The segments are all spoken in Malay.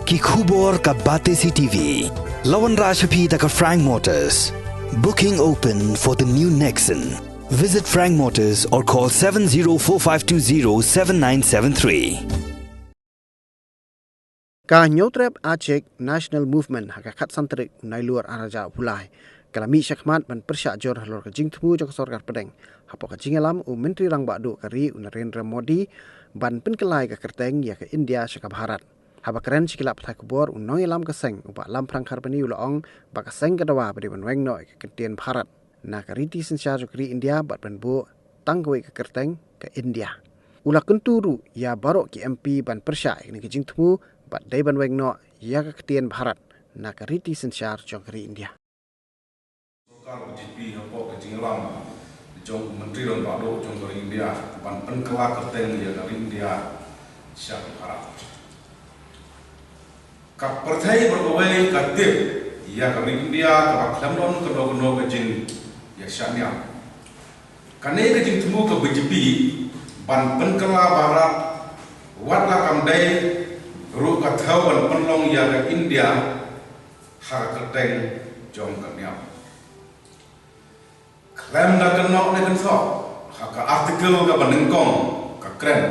ki khubor ka Bate CTV. Lawan Rashaphi ka Frank Motors. Booking open for the new Nexon. Visit Frank Motors or call 7045207973. Ka nyotrep Aceh National Movement hakakat santrik unai luar araja pulai. Kalami syakmat ban persyak jor halor kajing temu jok sorgar pedeng. Hapo kajing alam Menteri Rang Bakdu kari Narendra Modi ban penkelai ke kerteng ya ke India syaka Bharat. Haba keren sikilap thai kubor unoi alam keseng upa alam prangkar bani ulaong baka seng kadawa bade ban weng noi ke kentian Bharat. Na kariti sensya jokri India bat ban bu tangkwe ke kerteng ke India. Ula kenturu ya barok ki MP ban persyak ni kajing temu bat dai ban weng no ya ke kentian Bharat. Na kariti sensya jokri India. Kalau GP apa kecing alam, jong Menteri Rang Bakdu jong dari India, ban penkelak kerteng dia dari India, siapa Bharat. Kap percaya berkawai katib, ia dari India, kap London kedua kecing, ya siapa. Karena kecing temu ke BJP, ban penkelak Bharat, watlah kamdai, ru katau ban penlong ia ke India, hak kerteng jong kerniam. Klaim dah kenok ni kensok, hak artikel ke penengkong ke keren.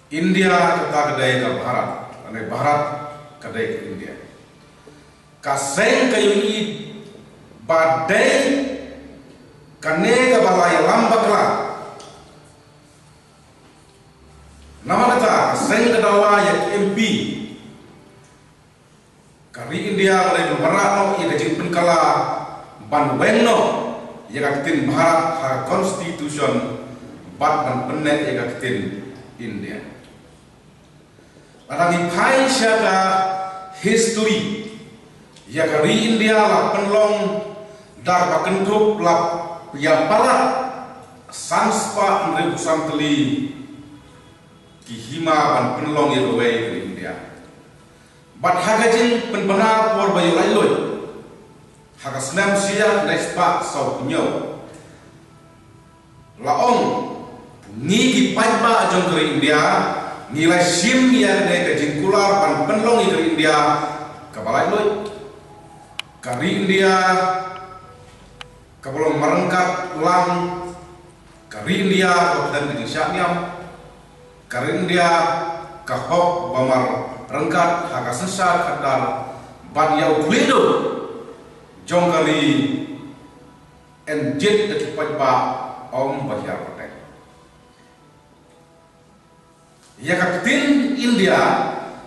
India kata kedai ke Bharat, ane Bharat kedai ke India. Kaseng ke ini badai kane ke balai lambaklah. Nama kata kaseng ke dawa ya MP. Kari India balai Bharat no ia kecil penkala ban wengno. Ia katin Bharat ha Constitution bat dan penet ia katin India. Ladang ipai syaka history ia kari India lah penlong dar bakentup lah yang parat sanspa merebusan teli kihima ban penlong ia gawai ke India. Bat hagajin penbenar por bayu lailoi. Hak senam siap nespak sau punyau. Laong ni ki pajba jong ke India nilai sim yang ne ke jingkular pan penlong ke India kabalai loi. Kari India kabalong merengkat lang kari India dan ke Syakniam kari India kahok bamar rengkat hak sensar kadar ban yau kulido jong kali enjet dekat ba om bahyar pakai. Ya katin India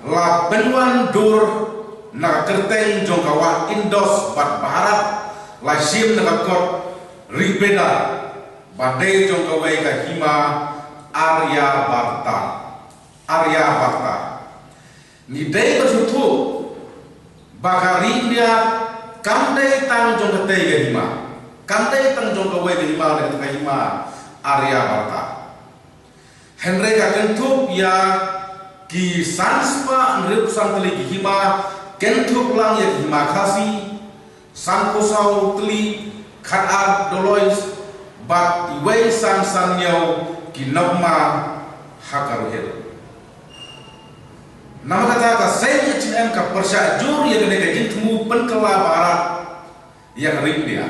la benwan dur na kerteng jong kawa Indos bat Bharat la sim na kot ribeda badai jong kawai ka hima Arya Bharta ni dai bersutu bakari India kandai tang jong ketai ke hima, kandai tang jong kawai ke hima dengan ke hima Arya Bharta. Henry kakentup ya ki sanspa ngerupusan teli ke hima, kentup lang ya ke hima kasi, sankusau teli khatar dolois, bat iway san yau ki nabma hakaruhel. Nama kata ka saya HM ka persyak jur ya kena kajin temu penkela Bharat yang ring dia.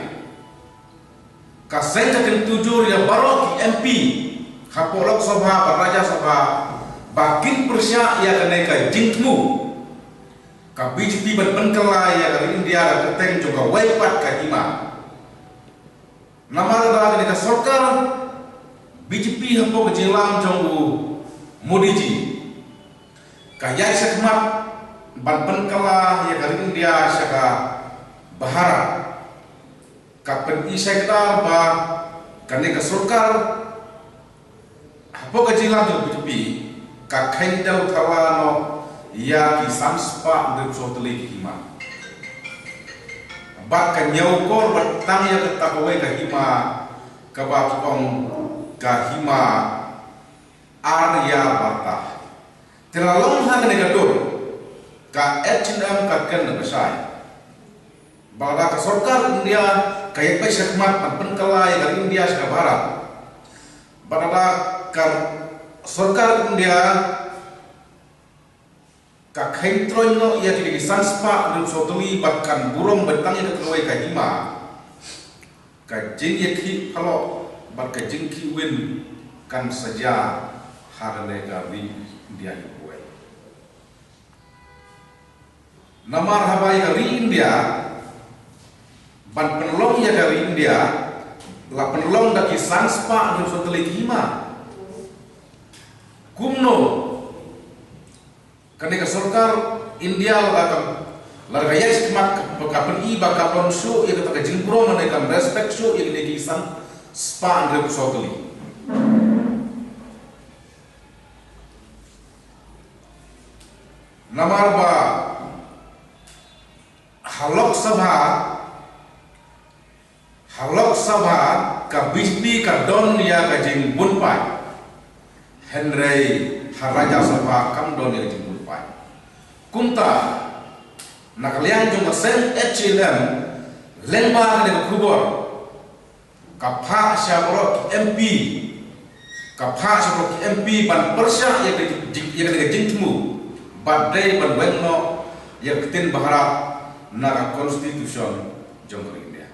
Ka saya kakin tujur ya barok MP kapolok Sabha Raja Sabha bakin persyak ya kena kajin temu. Ka BJP ban penkela ya ring India keteng juga waipat ka hima. Nama kata kena ka sorkar BJP hapo kejelam jonggu Modiji. Kaya sekmat ban penkala ya dari India syaka Bharat kapen isektar ba kane ka surkar hapo kajilan tu BJP ka khaidau thalano ya ki sanspa de sotli hima ba ka nyau kor batang ya katakowe ka hima ka ba kong ka hima Arya Bharta. Terlalu hang negatif, ka H&M ka ken besar. Baga ka sorkar India kaya pa sekmat penkala ya India sa Bharat. Baga ka sorkar India ka khaintron no ia ki sanspa ru sotuli bakkan burong betang ia keloi ka hima ka jing ye ki phalo bat ka jing ki win kan saja harane ka ri dia buai namar habai ka ri India ban penlong ia ka ri India la penlong da ki sanspa ru sotuli hima kumno Ketika सरकार India laga yes mak kapan I bakapon show ia kata jingpro mana kam respect show ia neki san spa andre sotoli namar ba halok sabha ka bijli ka don ia ka jing bunpai Henry haraja sabha kam don ia jing Kunta nakalian jong sen HLM lengba ne kubor kapha syabro MP kapha syabro MP ban persya ya ke jingtmu badai ban wenno ya ketin baharat na constitution jong India